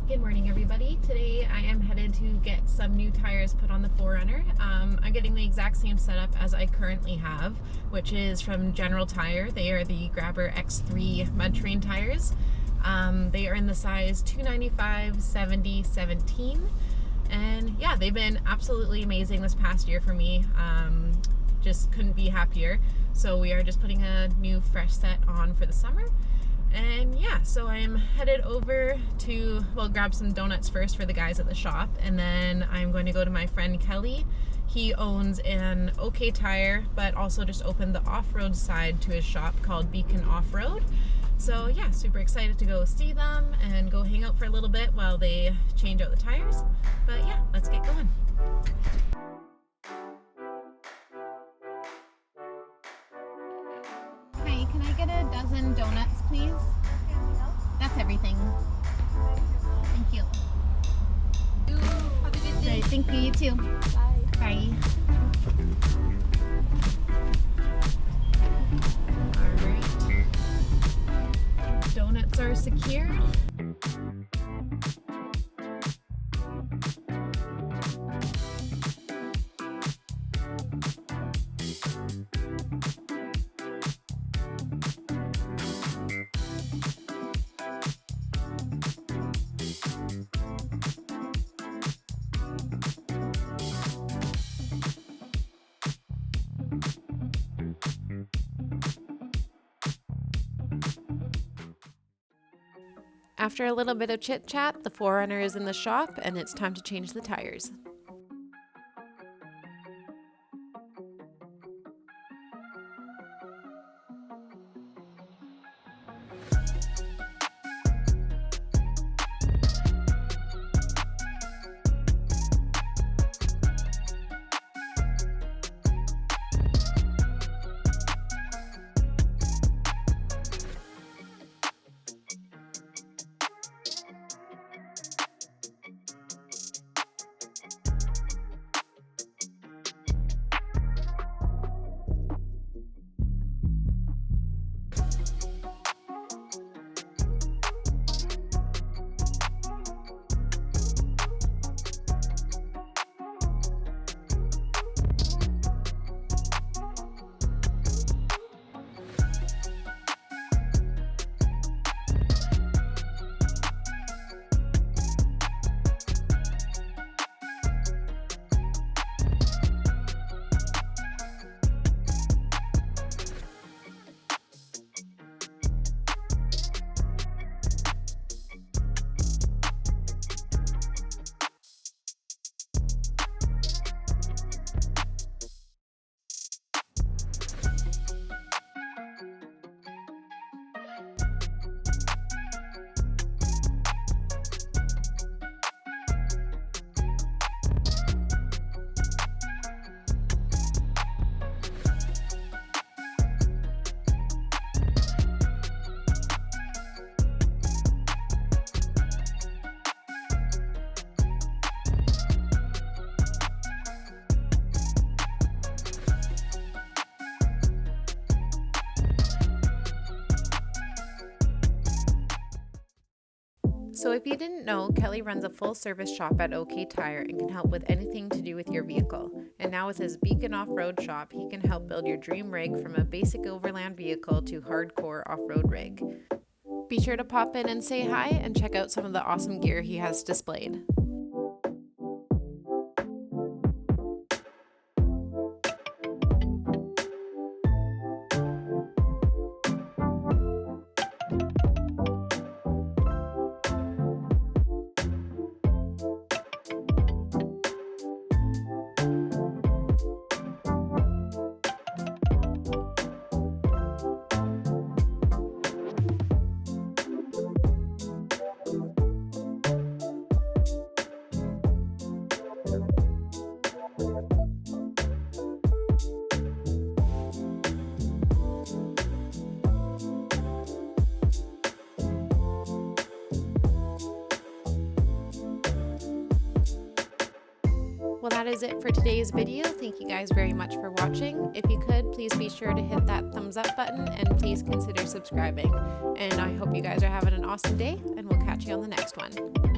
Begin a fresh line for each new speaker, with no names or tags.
Good morning, everybody. Today I am headed to get some new tires put on the 4Runner. I'm getting the exact same setup as I currently have, which is from General Tire. They are the Grabber X3 mud terrain tires. They are in the size 295, 70, 17. And yeah, they've been absolutely amazing this past year for me. Just couldn't be happier. So we are just putting a new fresh set on for the summer. And yeah, so I'm headed over to, well, grab some donuts first for the guys at the shop, and then I'm going to go to my friend Kelly. He owns an OK Tire, but also just opened the off-road side to his shop called Beacon Offroad. So yeah, super excited to go see them and go hang out for a little bit while they change out the tires. But yeah, let's get going. Hi, can I get a dozen donuts, please? That's everything. Thank you.
Have a good day.
Right, thank you. You too.
Bye.
Bye. Alright. Donuts are secured. After a little bit of chit-chat, the 4Runner is in the shop and it's time to change the tires. So if you didn't know, Kelly runs a full service shop at OK Tire and can help with anything to do with your vehicle. And now with his Beacon Offroad Shop, he can help build your dream rig from a basic overland vehicle to hardcore off-road rig. Be sure to pop in and say hi and check out some of the awesome gear he has displayed. Well, that is it for today's video. Thank you guys very much for watching. If you could, please be sure to hit that thumbs up button and please consider subscribing. And I hope you guys are having an awesome day, and we'll catch you on the next one.